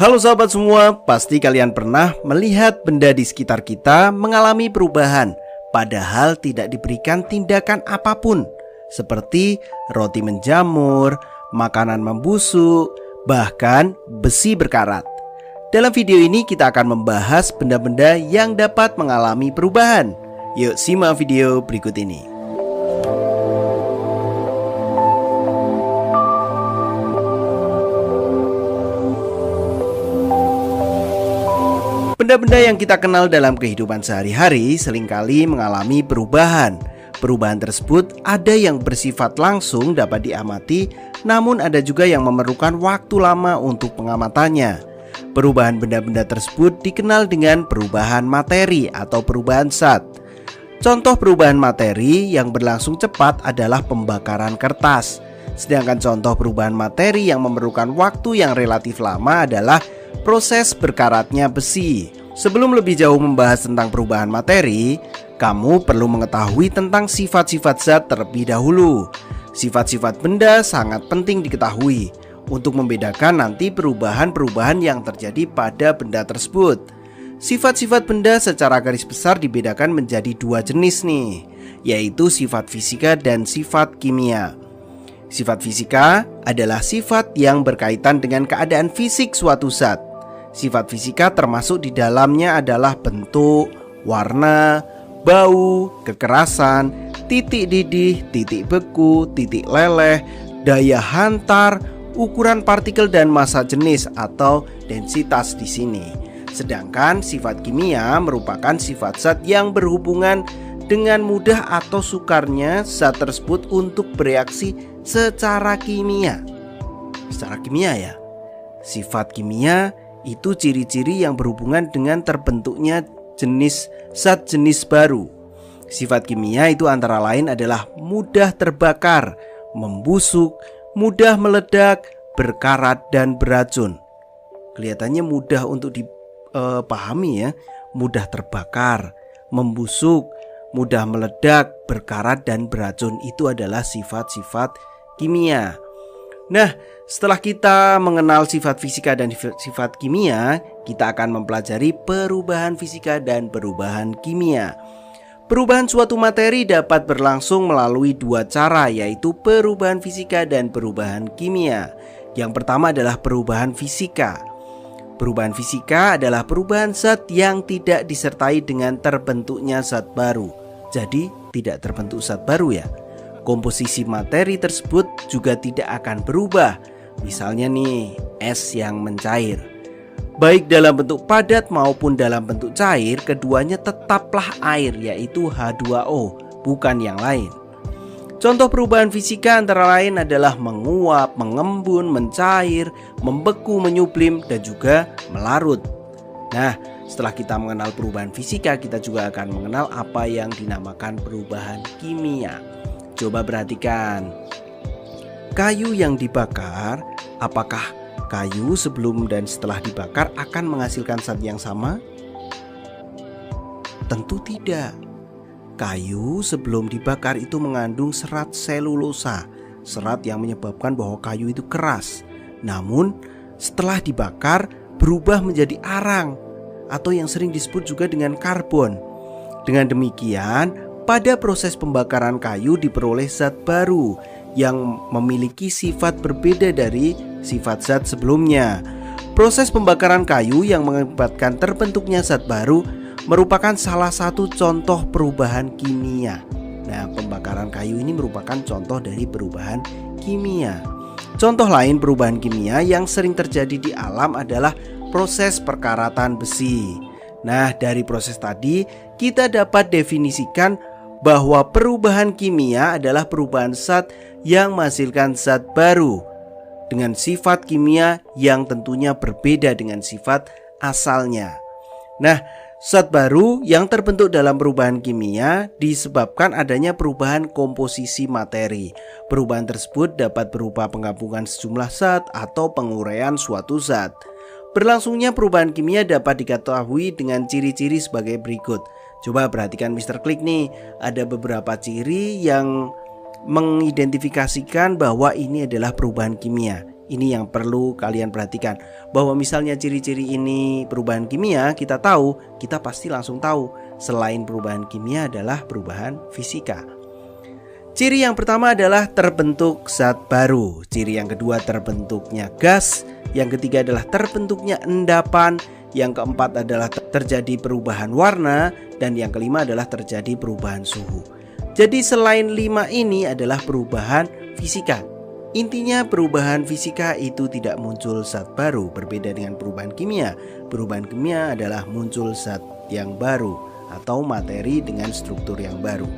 Halo sahabat semua, pasti kalian pernah melihat benda di sekitar kita mengalami perubahan padahal tidak diberikan tindakan apapun, seperti roti menjamur, makanan membusuk, bahkan besi berkarat. Dalam video ini kita akan membahas benda-benda yang dapat mengalami perubahan. Yuk simak video berikut ini. Benda-benda yang kita kenal dalam kehidupan sehari-hari seringkali mengalami perubahan. Perubahan tersebut ada yang bersifat langsung dapat diamati, namun ada juga yang memerlukan waktu lama untuk pengamatannya. Perubahan benda-benda tersebut dikenal dengan perubahan materi atau perubahan zat. Contoh perubahan materi yang berlangsung cepat adalah pembakaran kertas. Sedangkan contoh perubahan materi yang memerlukan waktu yang relatif lama adalah proses berkaratnya besi. Sebelum lebih jauh membahas tentang perubahan materi, kamu perlu mengetahui tentang sifat-sifat zat terlebih dahulu. Sifat-sifat benda sangat penting diketahui untuk membedakan nanti perubahan-perubahan yang terjadi pada benda tersebut. Sifat-sifat benda secara garis besar dibedakan menjadi dua jenis nih, yaitu sifat fisika dan sifat kimia. Sifat fisika adalah sifat yang berkaitan dengan keadaan fisik suatu zat. Sifat fisika termasuk di dalamnya adalah bentuk, warna, bau, kekerasan, titik didih, titik beku, titik leleh, daya hantar, ukuran partikel dan massa jenis atau densitas di sini. Sedangkan sifat kimia merupakan sifat zat yang berhubungan dengan mudah atau sukarnya zat tersebut untuk bereaksi secara kimia. Secara kimia ya. Sifat kimia itu ciri-ciri yang berhubungan dengan terbentuknya zat jenis baru. Sifat kimia itu antara lain adalah mudah terbakar, membusuk, mudah meledak, berkarat, dan beracun. Kelihatannya mudah untuk dipahami ya. Mudah terbakar, membusuk, mudah meledak, berkarat, dan beracun itu adalah sifat-sifat kimia. Nah, setelah kita mengenal sifat fisika dan sifat kimia, kita akan mempelajari perubahan fisika dan perubahan kimia. Perubahan suatu materi dapat berlangsung melalui dua cara, yaitu perubahan fisika dan perubahan kimia. Yang pertama adalah perubahan fisika. Perubahan fisika adalah perubahan zat yang tidak disertai dengan terbentuknya zat baru. Jadi tidak terbentuk zat baru ya. Komposisi materi tersebut juga tidak akan berubah. Misalnya nih, es yang mencair. Baik dalam bentuk padat maupun dalam bentuk cair, keduanya tetaplah air, yaitu H2O, bukan yang lain. Contoh perubahan fisika antara lain adalah menguap, mengembun, mencair, membeku, menyublim, dan juga melarut. Nah, setelah kita mengenal perubahan fisika, kita juga akan mengenal apa yang dinamakan perubahan kimia. Coba perhatikan. Kayu yang dibakar, apakah kayu sebelum dan setelah dibakar akan menghasilkan zat yang sama? Tentu tidak. Kayu sebelum dibakar itu mengandung serat selulosa, serat yang menyebabkan bahwa kayu itu keras. Namun setelah dibakar berubah menjadi arang, atau yang sering disebut juga dengan karbon. Dengan demikian, pada proses pembakaran kayu diperoleh zat baru yang memiliki sifat berbeda dari sifat zat sebelumnya. Proses pembakaran kayu yang mengakibatkan terbentuknya zat baru merupakan salah satu contoh perubahan kimia. Nah, pembakaran kayu ini merupakan contoh dari perubahan kimia. Contoh lain perubahan kimia yang sering terjadi di alam adalah proses perkaratan besi. Nah, dari proses tadi kita dapat definisikan bahwa perubahan kimia adalah perubahan zat yang menghasilkan zat baru dengan sifat kimia yang tentunya berbeda dengan sifat asalnya. Nah, zat baru yang terbentuk dalam perubahan kimia disebabkan adanya perubahan komposisi materi. Perubahan tersebut dapat berupa penggabungan sejumlah zat atau penguraian suatu zat. Berlangsungnya perubahan kimia dapat diketahui dengan ciri-ciri sebagai berikut. Coba perhatikan Mr. Klik nih, ada beberapa ciri yang mengidentifikasikan bahwa ini adalah perubahan kimia. Ini yang perlu kalian perhatikan, bahwa misalnya ciri-ciri ini perubahan kimia, kita tahu, kita pasti langsung tahu selain perubahan kimia adalah perubahan fisika. Ciri yang pertama adalah terbentuk zat baru. Ciri yang kedua terbentuknya gas. Yang ketiga adalah terbentuknya endapan. Yang keempat adalah terjadi perubahan warna. Dan yang kelima adalah terjadi perubahan suhu. Jadi selain 5 ini adalah perubahan fisika. Intinya perubahan fisika itu tidak muncul zat baru, berbeda dengan perubahan kimia. Perubahan kimia adalah muncul zat yang baru atau materi dengan struktur yang baru.